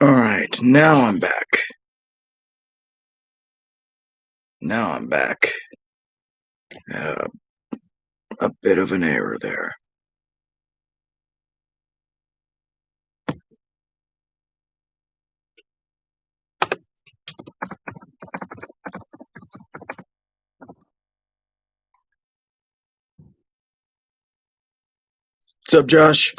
Alright, now I'm back. Now I'm back. Uh, a bit of an error there. What's up, Josh?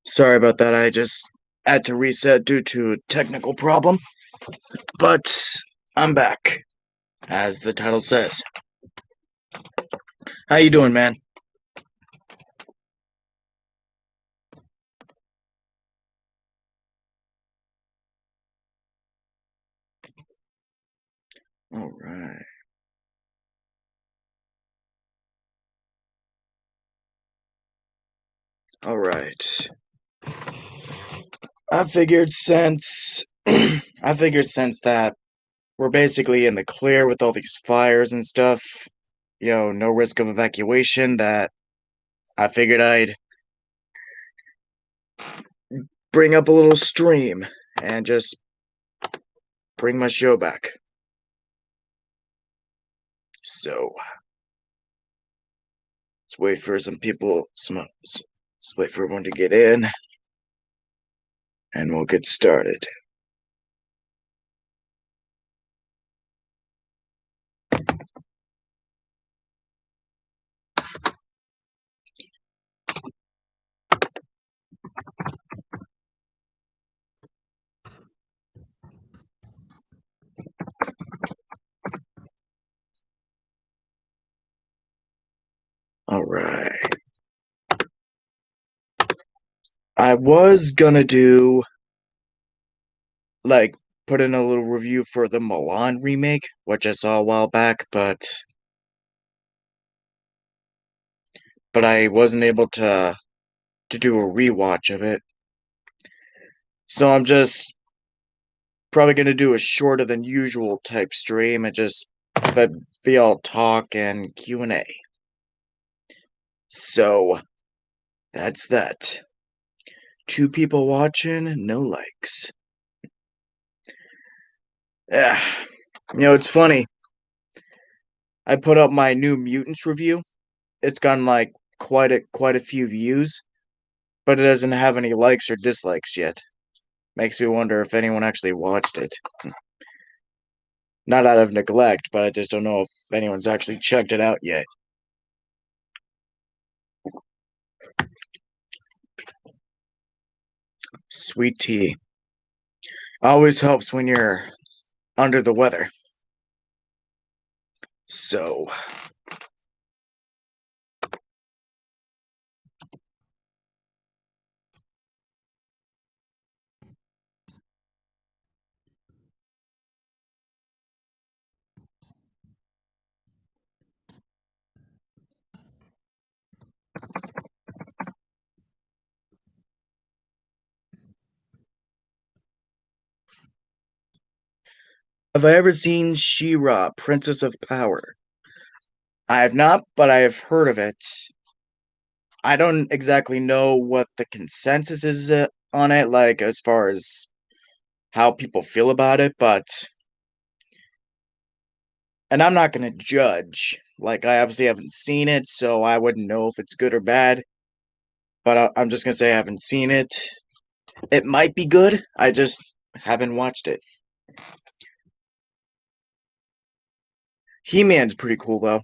Sorry about that, I just had to reset due to a technical problem. But I'm back, as the title says. How you doing, man? Alright. Alright. I figured since that we're basically in the clear with all these fires and stuff, no risk of evacuation, that I figured I'd bring up a little stream and just bring my show back. So let's wait for let's wait for everyone to get in, and we'll get started. All right. I was gonna do like put in a little review for the Milan remake, which I saw a while back, but I wasn't able to do a rewatch of it. So I'm just probably gonna do a shorter than usual type stream and just be all talk and Q&A. So that's that. 2 people watching, no likes. Yeah, it's funny. I put up my New Mutants review. It's gotten like quite a few views, but it doesn't have any likes or dislikes yet. Makes me wonder if anyone actually watched it. Not out of neglect, but I just don't know if anyone's actually checked it out yet. Sweet tea. Always helps when you're under the weather. So, have I ever seen She-Ra, Princess of Power? I have not, but I have heard of it. I don't exactly know what the consensus is on it, like as far as how people feel about it, and I'm not gonna judge. Like, I obviously haven't seen it, so I wouldn't know if it's good or bad. But I'm just gonna say I haven't seen it. It might be good. I just haven't watched it. He-Man's pretty cool though.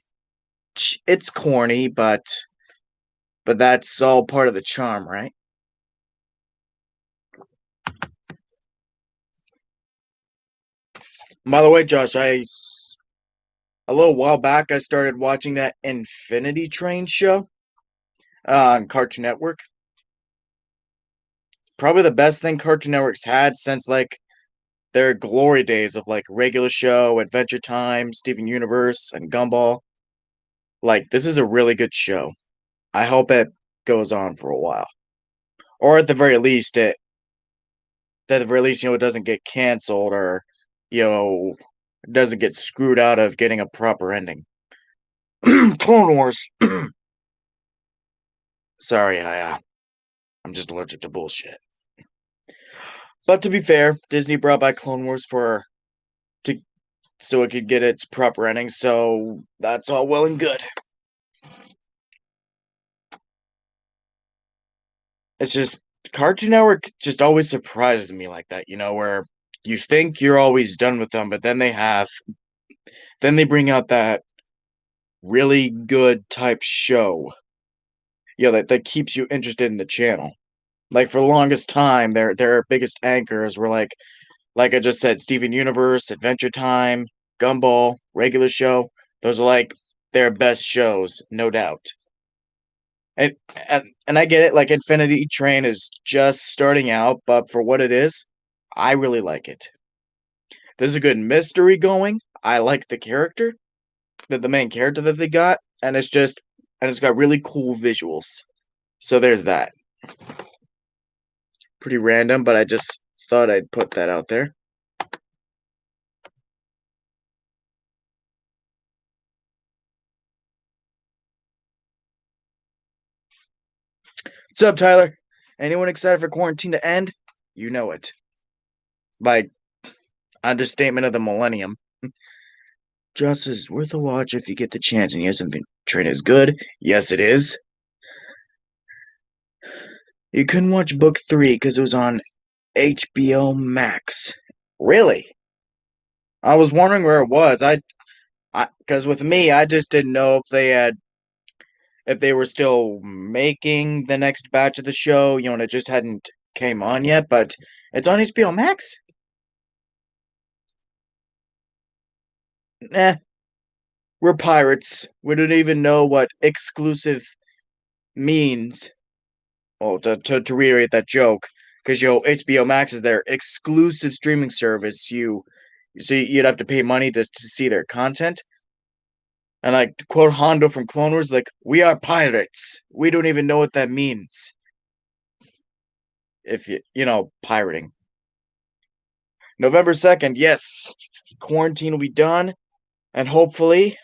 It's corny, but that's all part of the charm, right? By the way, Josh, a little while back I started watching that Infinity Train show on Cartoon Network. Probably the best thing Cartoon Network's had since like their glory days of like regular show, Adventure Time, Steven Universe, and Gumball. Like, this is a really good show. I hope it goes on for a while, or at the very least, it doesn't get canceled or you know doesn't get screwed out of getting a proper ending. Clone Wars. Sorry, I'm just allergic to bullshit. But to be fair, Disney brought back Clone Wars for to so it could get its proper ending, so that's all well and good. It's just Cartoon Network just always surprises me like that, where you think you're always done with them, but then they bring out that really good type show. Yeah, that keeps you interested in the channel. Like for the longest time, their biggest anchors were like I just said, Steven Universe, Adventure Time, Gumball, regular show. Those are like their best shows, no doubt. And and I get it, like Infinity Train is just starting out, but for what it is, I really like it. There's a good mystery going. I like the character, the main character that they got, and it's got really cool visuals. So there's that. Pretty random, but I just thought I'd put that out there. What's up, Tyler? Anyone excited for quarantine to end? You know it. Like, understatement of the millennium. Just is worth a watch if you get the chance, and yes, Train is good. Yes, it is. You couldn't watch book 3 because it was on HBO Max. Really? I was wondering where it was. Because with me, I just didn't know if they were still making the next batch of the show, and it just hadn't came on yet, but it's on HBO Max? Nah, we're pirates. We don't even know what exclusive means. Well, to reiterate that joke, because HBO Max is their exclusive streaming service. You'd have to pay money to see their content. And like to quote Hondo from Clone Wars, like, we are pirates. We don't even know what that means. If pirating. November 2nd, yes. Quarantine will be done, and hopefully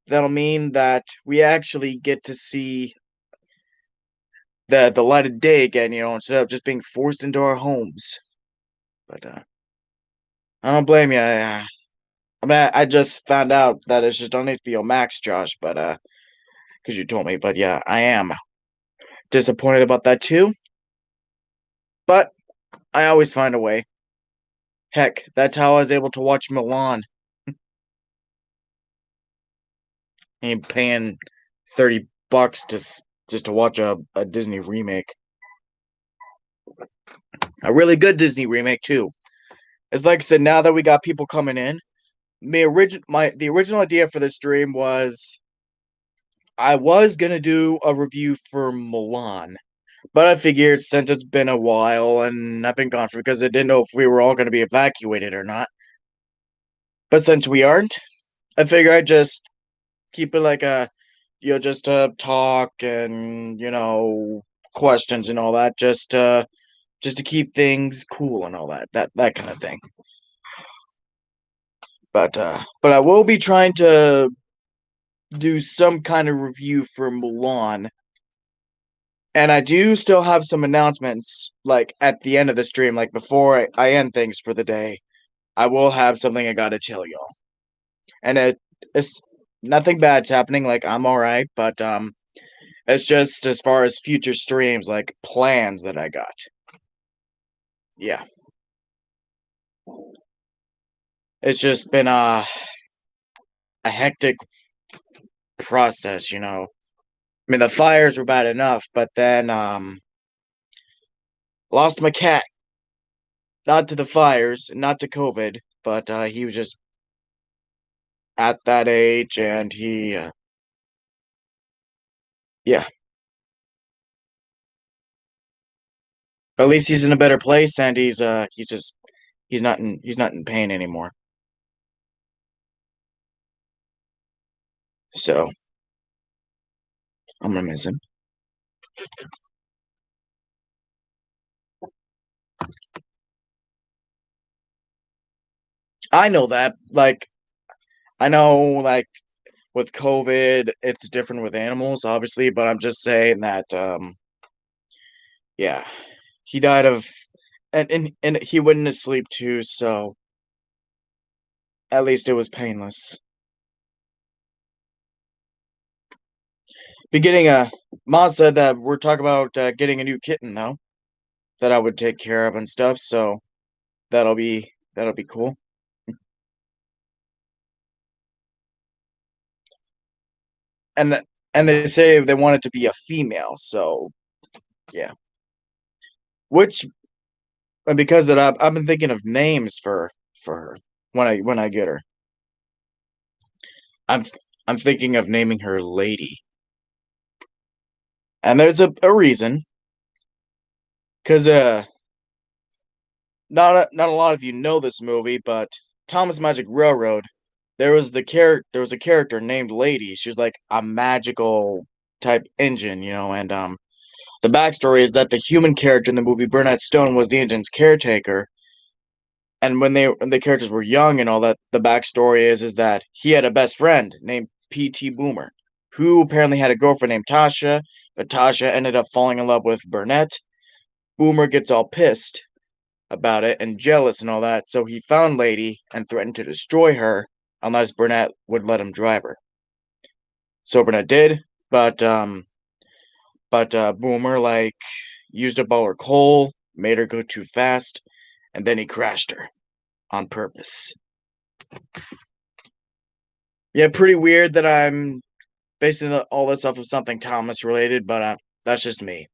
that'll mean that we actually get to see the light of day again, instead of just being forced into our homes. But I don't blame you. I mean, I just found out that it's just on HBO Max, Josh, but because you told me. But yeah, I am disappointed about that too. But I always find a way. Heck, that's how I was able to watch Milan. And paying $30 just to watch a Disney remake, a really good Disney remake too. It's like I said, now that we got people coming in, the original idea for this stream was I was gonna do a review for Milan, but I figured since it's been a while and I've been gone for because I didn't know if we were all gonna be evacuated or not. But since we aren't, I figure I'd just keep it like a just talk and questions and all that, just to keep things cool and all that kind of thing. But I will be trying to do some kind of review for Mulan. And I do still have some announcements, like at the end of the stream, like before I end things for the day. I will have something I gotta tell y'all, and it's nothing bad's happening. Like I'm all right, but it's just as far as future streams, like plans that I got. Yeah, it's just been a hectic process. I mean, the fires were bad enough, but then lost my cat. Not to the fires, not to COVID, but he was just at that age, and yeah. But at least he's in a better place, and he's not in pain anymore. So I'm gonna miss him. I know that. Like I know, like with COVID, it's different with animals, obviously, but I'm just saying that. Yeah, he died of and he went into sleep too, so at least it was painless. Be getting a Ma said that we're talking about, getting a new kitten, though, that I would take care of and stuff, so that'll be cool. And the and they say they want it to be a female, so yeah. Which and because that I've been thinking of names for her when I get her. I'm th I'm thinking of naming her Lady, and there's a reason, 'cause, not a lot of you know this movie, but Thomas Magic Railroad, there was a character named Lady. She's like a magical type engine, and, the backstory is that the human character in the movie, Burnett Stone, was the engine's caretaker, and when the characters were young and all that, the backstory is that he had a best friend named P.T. Boomer, who apparently had a girlfriend named Tasha, but Tasha ended up falling in love with Burnett. Boomer gets all pissed about it and jealous and all that, so he found Lady and threatened to destroy her unless Burnett would let him drive her. So Burnett did, but Boomer, like, used up all her coal, made her go too fast, and then he crashed her on purpose. Yeah, pretty weird that I'm basing all this off of something Thomas related, but that's just me.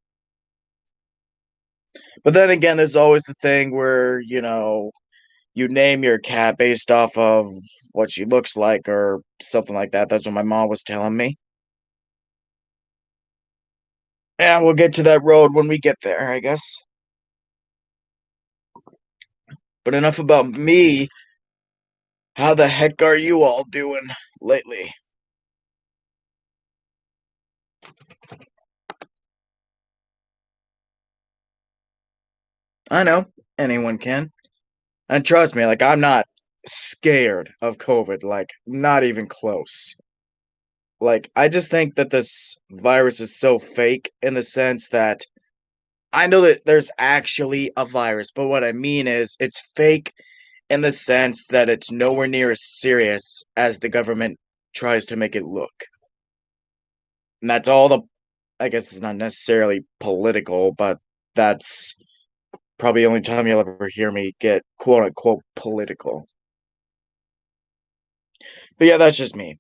But then again, there's always the thing where, you name your cat based off of what she looks like or something like that. That's what my mom was telling me. Yeah, we'll get to that road when we get there, I guess. But enough about me. How the heck are you all doing lately? I know anyone can. And trust me, like, I'm not scared of COVID, like, not even close. Like, I just think that this virus is so fake in the sense that I know that there's actually a virus, but what I mean is it's fake in the sense that it's nowhere near as serious as the government tries to make it look. And that's all the I guess it's not necessarily political, but that's probably the only time you'll ever hear me get quote unquote political. But yeah, that's just me.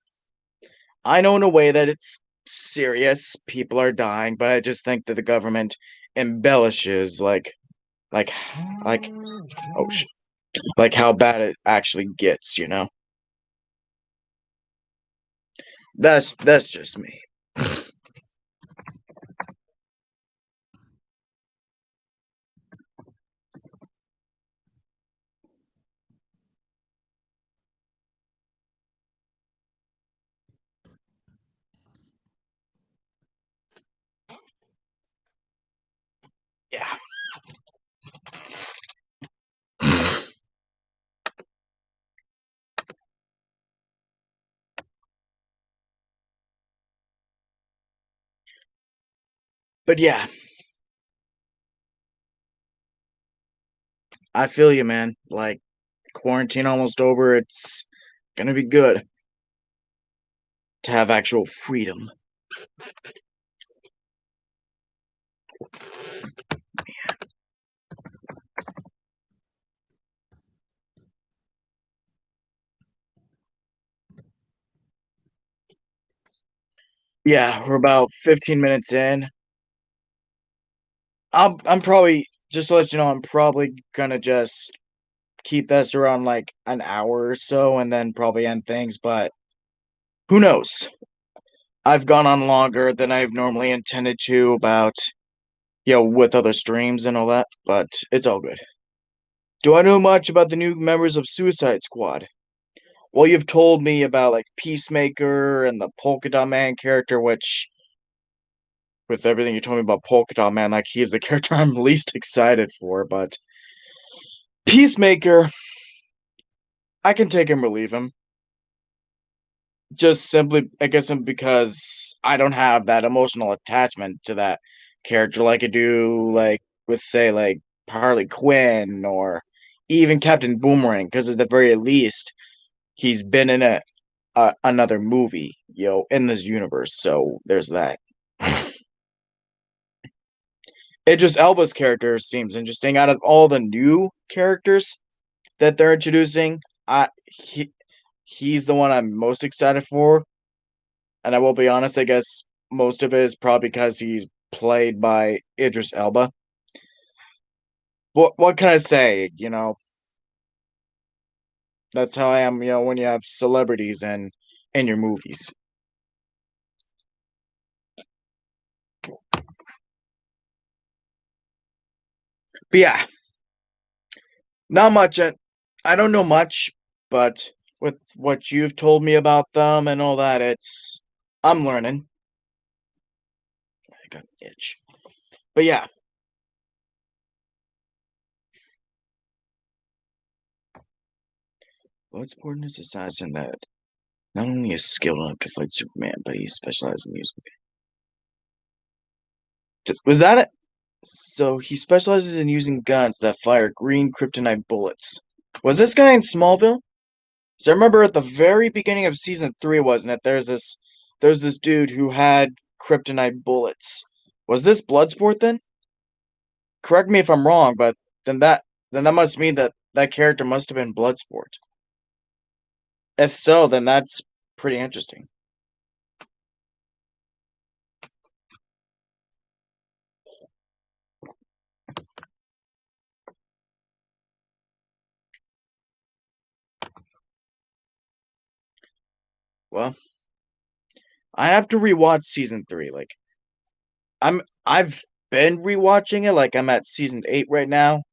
I know in a way that it's serious, people are dying, but I just think that the government embellishes like like oh sh like how bad it actually gets. That's just me. Yeah. But yeah, I feel you, man. Like, quarantine almost over, it's gonna be good to have actual freedom. Yeah, we're about 15 minutes in. I'm probably just to let you know, I'm probably gonna just keep this around like an hour or so and then probably end things, but who knows? I've gone on longer than I've normally intended to about, with other streams and all that, but it's all good. Do I know much about the new members of Suicide Squad? Well, you've told me about like Peacemaker and the Polka Dot Man character, which with everything you told me about Polka Dot Man, like he's the character I'm least excited for, but Peacemaker, I can take him or leave him. Just simply, I guess, because I don't have that emotional attachment to that character like I do, like with say, like Harley Quinn or even Captain Boomerang, because at the very least, he's been in another movie, in this universe. So there's that. Idris Elba's character seems interesting. Out of all the new characters that they're introducing, he's the one I'm most excited for. And I will be honest, I guess most of it is probably because he's played by Idris Elba. What can I say? That's how I am. When you have celebrities in your movies. But yeah, not much. I don't know much, but with what you've told me about them and all that, I'm learning. I got an itch. But yeah, Bloodsport is assassin that not only is skilled enough to fight Superman, but he specializes in using. Was that it? So he specializes in using guns that fire green kryptonite bullets. Was this guy in Smallville? So I remember at the very beginning of season 3, wasn't it? There's this dude who had kryptonite bullets. Was this Bloodsport then? Correct me if I'm wrong, but then that must mean that character must have been Bloodsport. If so, then that's pretty interesting. Well, I have to rewatch season 3. Like I've been rewatching it. Like I'm at season 8 right now.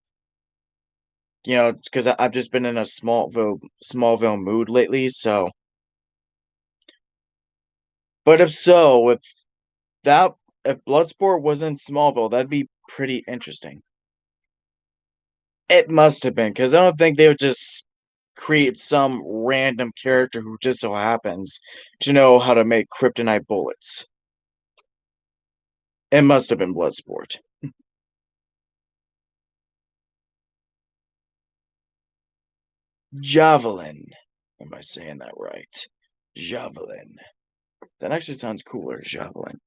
Because I've just been in a Smallville mood lately. So, but that if Bloodsport was in Smallville, that'd be pretty interesting. It must have been, because I don't think they would just create some random character who just so happens to know how to make kryptonite bullets. It must have been Bloodsport. Javelin. Am I saying that right? Javelin. That actually sounds cooler, Javelin.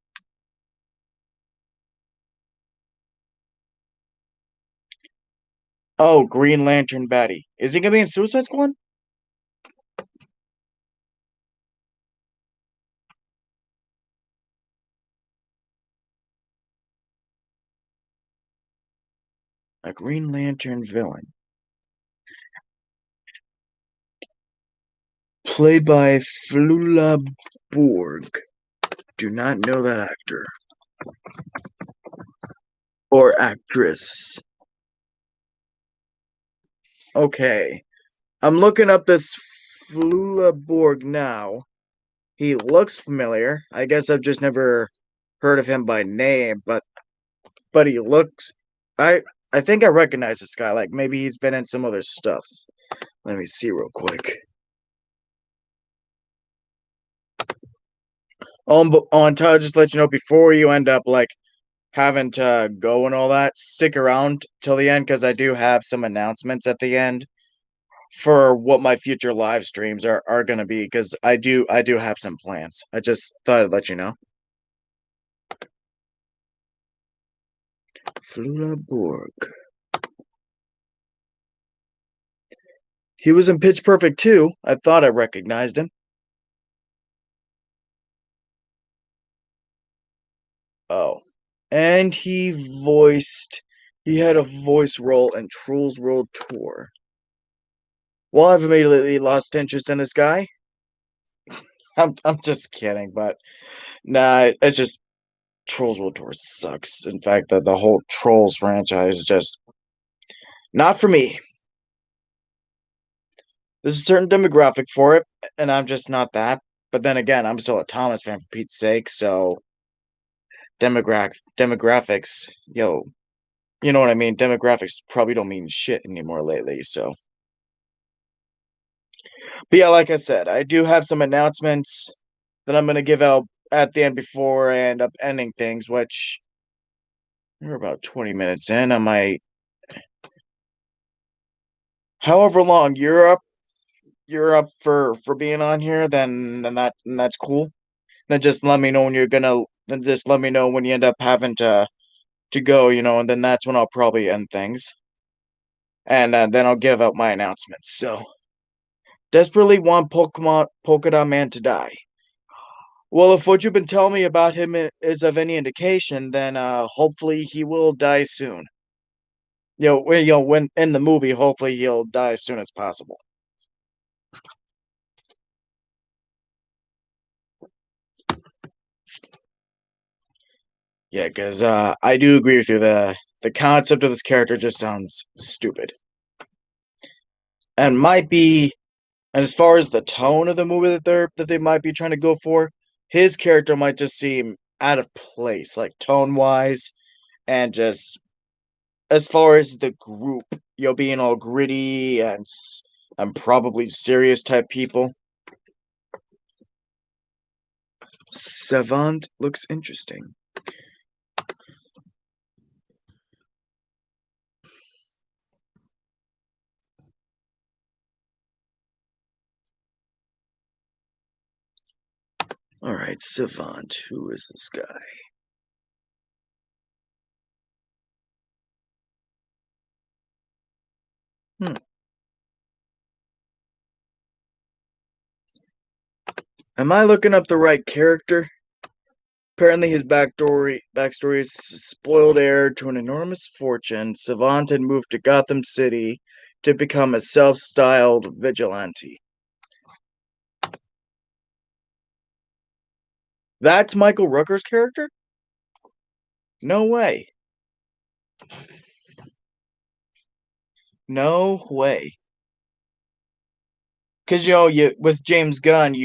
Oh, Green Lantern Batty. Is he gonna be in Suicide Squad? A Green Lantern villain. Played by Flula Borg. Do not know that actor. Or actress. Okay. I'm looking up this Flula Borg now. He looks familiar. I guess I've just never heard of him by name, but he looks I I think I recognize this guy. Like maybe he's been in some other stuff. Let me see real quick. On Todd, just let you know before you end up like having to go and all that, stick around till the end because I do have some announcements at the end for what my future live streams are gonna be because I do have some plans. I just thought I'd let you know. Flula Borg. He was in Pitch Perfect too. I thought I recognized him. Oh. And he had a voice role in Trolls World Tour. Well, I've immediately lost interest in this guy. I'm just kidding, but nah, it's just Trolls World Tour sucks. In fact, the whole Trolls franchise is just not for me. There's a certain demographic for it, and I'm just not that. But then again, I'm still a Thomas fan for Pete's sake, so demographics, you know what I mean? Demographics probably don't mean shit anymore lately, so. But yeah, like I said, I do have some announcements that I'm gonna give out at the end before I end up ending things, which we're about 20 minutes in. I might however long you're up for being on here, then that's cool. Then just let me know when you're gonna. Then just let me know when you end up having to go, and then that's when I'll probably end things, and then I'll give out my announcements. So, desperately want Pokemon Polka Dot Man to die. Well, if what you've been telling me about him is of any indication, then hopefully he will die soon. When in the movie, hopefully he'll die as soon as possible. Yeah, because I do agree with you. The concept of this character just sounds stupid, and might be. And as far as the tone of the movie that they might be trying to go for, his character might just seem out of place, like tone wise, and just as far as the group, being all gritty and probably serious type people. Savant looks interesting. All right, Savant. Who is this guy? Hmm. Am I looking up the right character? Apparently, his backstory is spoiled heir to an enormous fortune. Savant had moved to Gotham City to become a self-styled vigilante. That's Michael Rooker's character? No way. No way. Because you with James Gunn,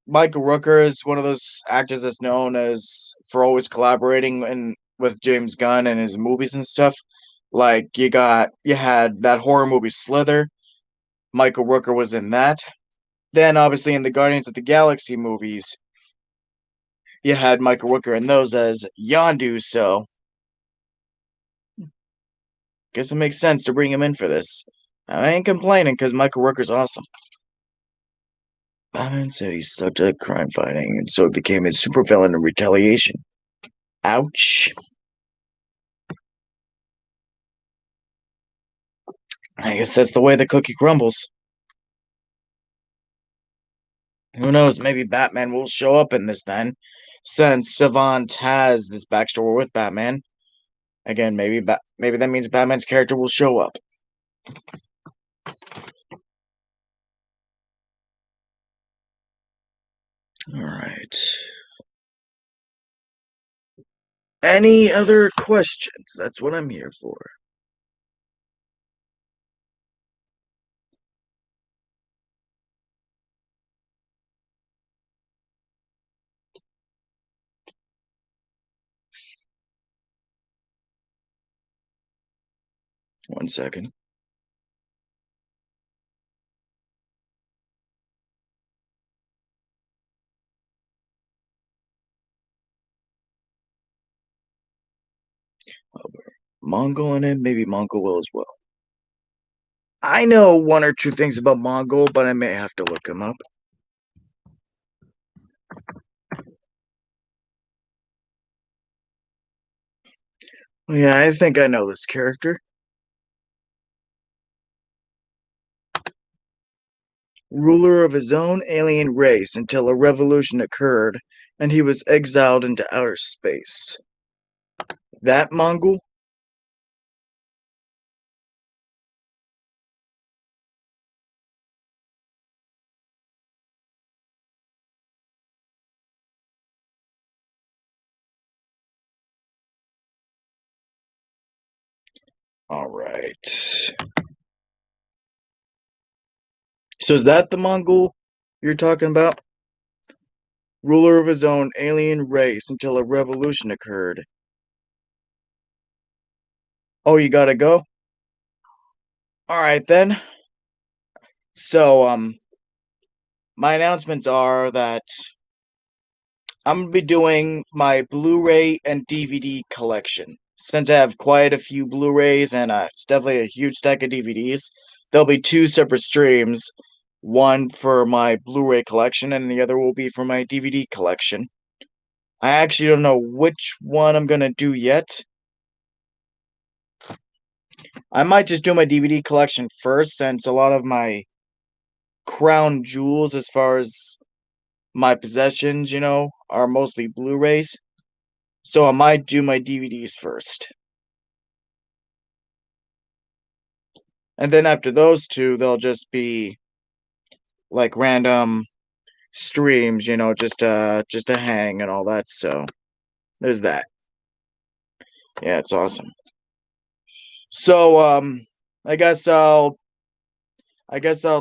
Michael Rooker is one of those actors that's known as for always collaborating with James Gunn and his movies and stuff. Like you had that horror movie Slither. Michael Rooker was in that. Then obviously in the Guardians of the Galaxy movies, you had Michael Rooker in those as Yondu. So guess it makes sense to bring him in for this. I ain't complaining because Michael Rooker's awesome. Batman said he sucked at crime fighting, and so it became his supervillain in retaliation. Ouch. I guess that's the way the cookie crumbles. Who knows? Maybe Batman will show up in this then, since Savant has this backstory with Batman. Again, maybe that means Batman's character will show up. All right. Any other questions? That's what I'm here for. One second. Mongol in it, maybe Mongol will as well. I know one or two things about Mongol, but I may have to look him up. Yeah, I think I know this character. Ruler of his own alien race until a revolution occurred and he was exiled into outer space. That Mongol? All right. So is that the Mongol you're talking about? Ruler of his own alien race until a revolution occurred. Oh, you gotta go? All right then. So, my announcements are that I'm gonna be doing my Blu-ray and DVD collection. since I have quite a few Blu-rays and it's definitely a huge stack of DVDs, there'll be two separate streams. One for my Blu-ray collection, and the other will be for my DVD collection. I actually don't know which one I'm gonna do yet. I might just do my DVD collection first, since a lot of my crown jewels, as far as my possessions, are mostly Blu-rays. So I might do my DVDs first. And then after those two, they'll just be like random streams, just to hang and all that. So there's that. Yeah, it's awesome. So I guess I'll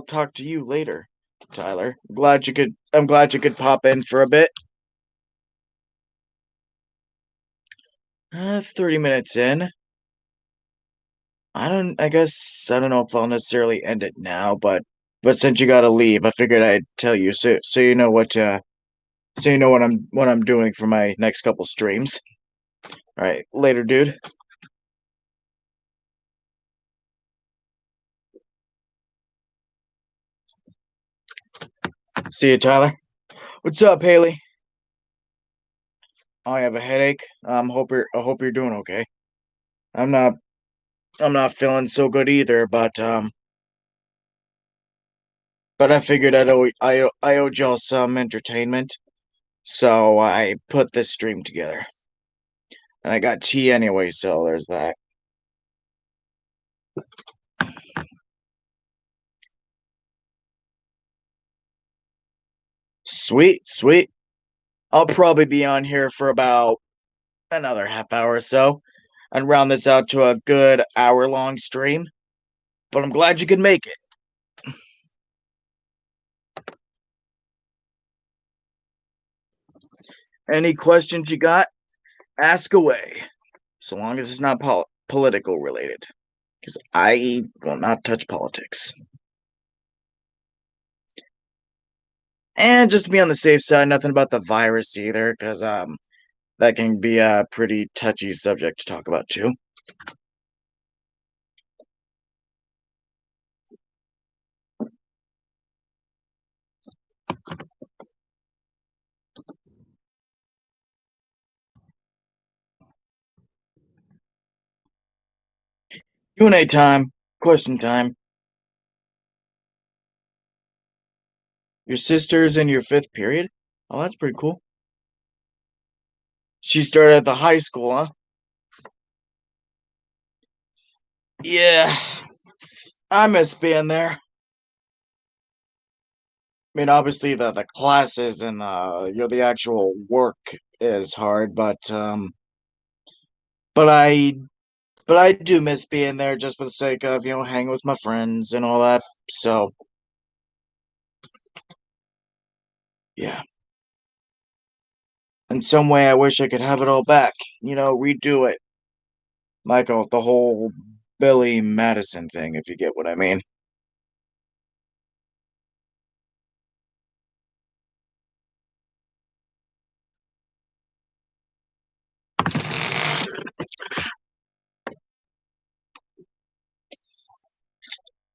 talk to you later, Tyler. I'm glad you could pop in for a bit. 30 minutes in. I guess I don't know if I'll necessarily end it now, but since you gotta leave, I figured I'd tell you so you know what I'm doing for my next couple streams. All right, later, dude. See you, Tyler. What's up, Haley? Oh, I have a headache. I hope you're doing okay. I'm not I'm not feeling so good either, but I figured I owed y'all some entertainment, so I put this stream together. And I got tea anyway, so there's that. Sweet, sweet. I'll probably be on here for about another half hour or so and round this out to a good hour-long stream. But I'm glad you could make it. Any questions you got, ask away. So long as it's not political related. Because I will not touch politics. And just to be on the safe side, nothing about the virus either, because that can be a pretty touchy subject to talk about too. Q&A time, question time. Your sister's in your fifth period? Oh, that's pretty cool. She started at the high school, huh? Yeah, I miss being there. I mean, obviously the classes and the actual work is hard, but I do miss being there just for the sake of hanging with my friends and all that. So yeah, in some way, I wish I could have it all back. Redo it, like the whole Billy Madison thing, if you get what I mean.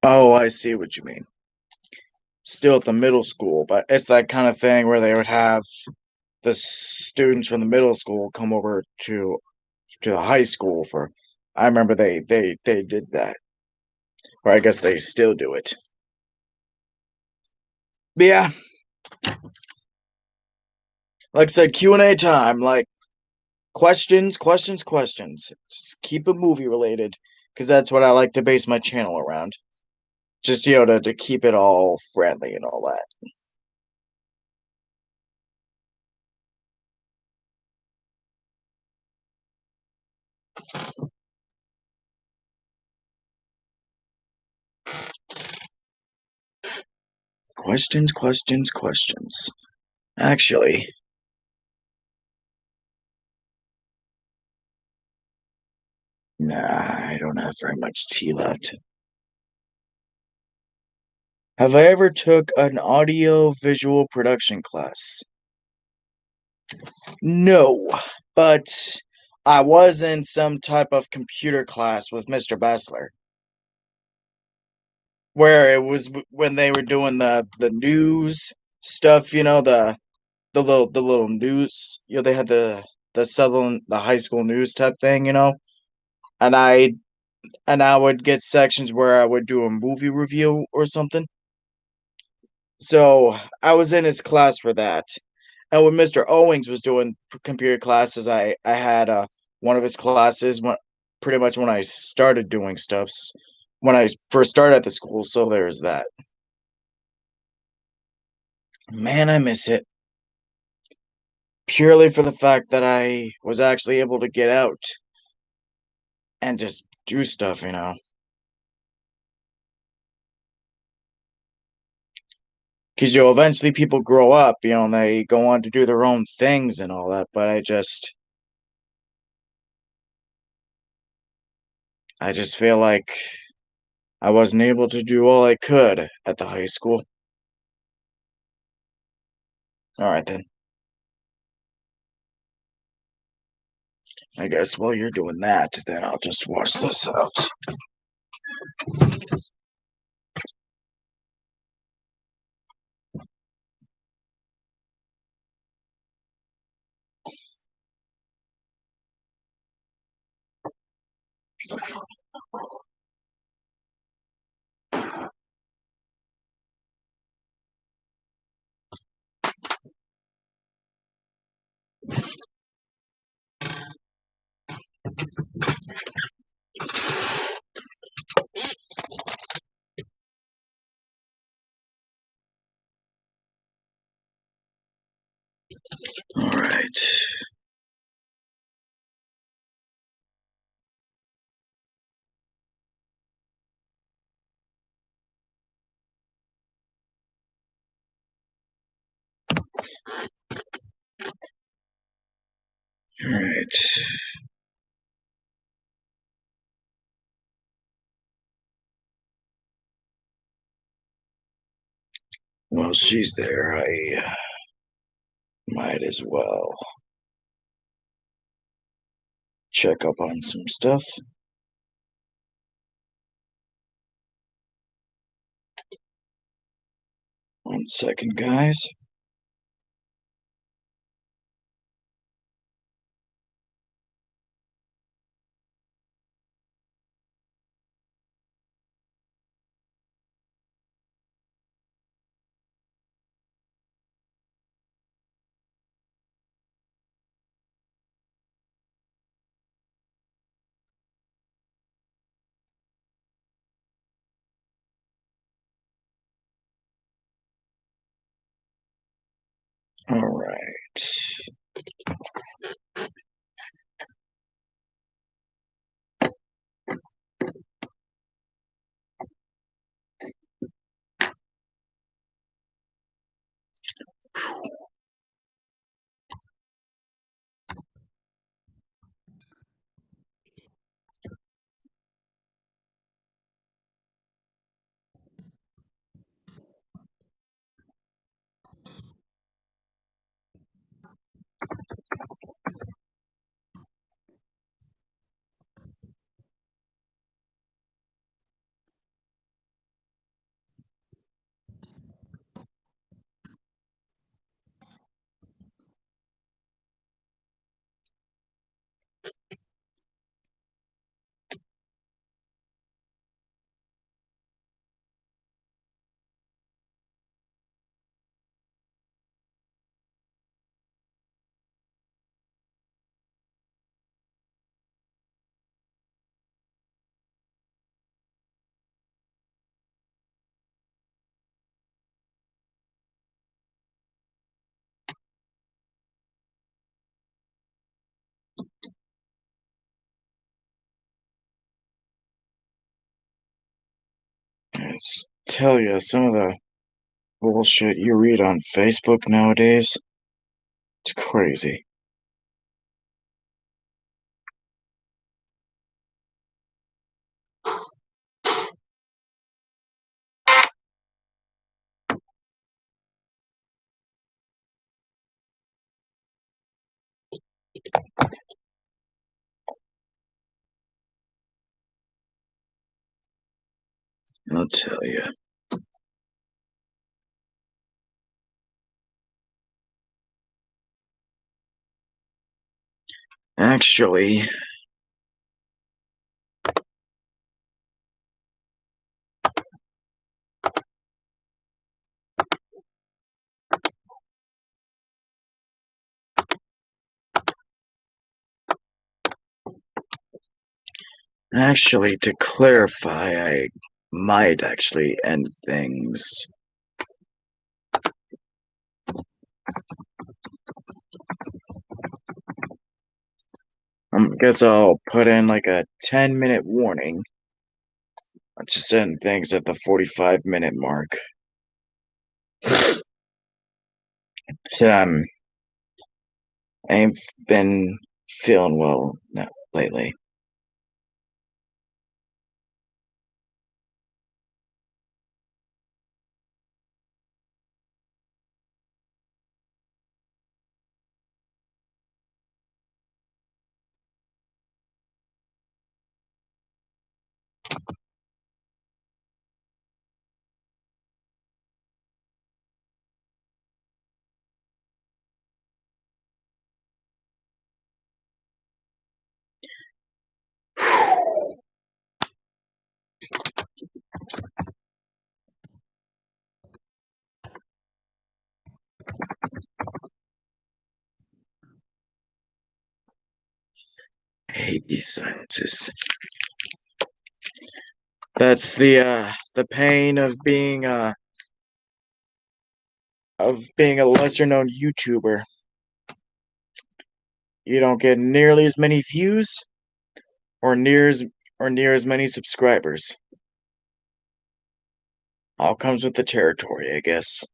Oh, I see what you mean. Still at the middle school, but it's that kind of thing where they would have the students from the middle school come over to the high school for. I remember they did that, or I guess they still do it. But yeah, like I said, Q&A time. Like questions, questions, questions. Just keep it movie related, because that's what I like to base my channel around. Just to keep it all friendly and all that. Questions, questions, questions. Actually, nah, I don't have very much tea left. Have I ever took an audio visual production class? No, but I was in some type of computer class with Mr. Bessler, where it was when they were doing the news stuff, the little news, they had the Southern the high school news type thing, and I would get sections where I would do a movie review or something. So I was in his class for that. And when Mr. Owings was doing computer classes, I had one of his classes when pretty much when I started doing stuffs when I first started at the school. So there's that. Man, I miss it purely for the fact that I was actually able to get out and just do stuff. Because eventually people grow up, and they go on to do their own things and all that. But I just feel like I wasn't able to do all I could at the high school. All right then. I guess while you're doing that, then I'll just wash this out. All right. All right. Well, she's there. I might as well check up on some stuff. 1 second, guys. All right. I tell you, some of the bullshit you read on Facebook nowadays, it's crazy. I'll tell you. Actually, to clarify, I might actually end things. Guess I'll put in like a 10-minute warning. I'll just end things at the 45-minute mark. So I ain't been feeling well lately. I hate these silences. That's the pain of being a lesser known YouTuber. You don't get nearly as many views or near as many subscribers. All comes with the territory, I guess.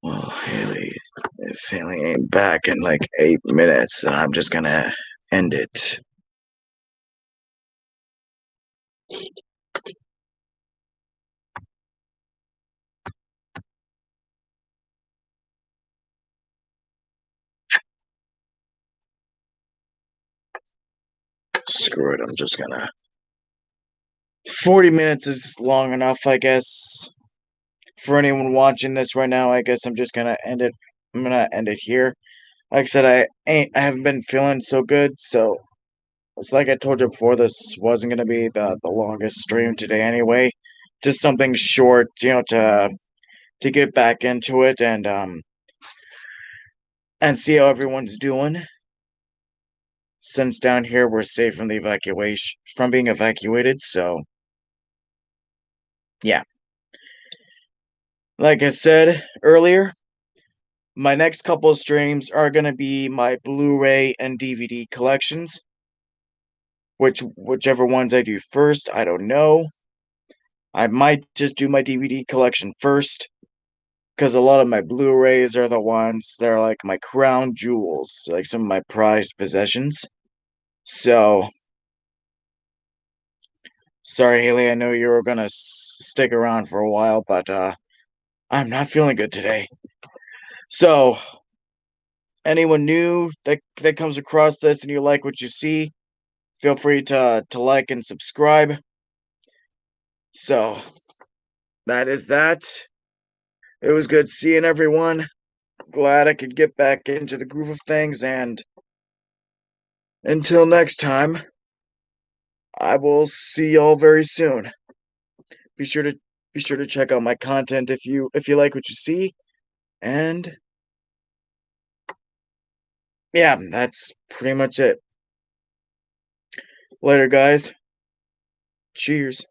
Well, Haley, if Haley ain't back in like 8 minutes, then I'm just gonna end it. Screw it, I'm just gonna. 40 minutes is long enough, I guess. For anyone watching this right now, I guess I'm just gonna end it. I'm gonna end it here. Like I said, I haven't been feeling so good, so it's like I told you before, this wasn't gonna be the longest stream today anyway. Just something short, to get back into it and see how everyone's doing. Since down here we're safe from the evacuation from being evacuated, so yeah. Like I said earlier, my next couple of streams are gonna be my Blu-ray and DVD collections. Whichever ones I do first, I don't know. I might just do my DVD collection first, because a lot of my Blu-rays are the ones that are like my crown jewels, like some of my prized possessions. So, sorry, Haley, I know you were gonna stick around for a while, but I'm not feeling good today. So, anyone new that comes across this and you like what you see, feel free to like and subscribe. So, that is that. It was good seeing everyone. Glad I could get back into the groove of things, and until next time, I will see y'all very soon. Be sure to check out my content if you like what you see. And yeah, that's pretty much it. Later, guys. Cheers.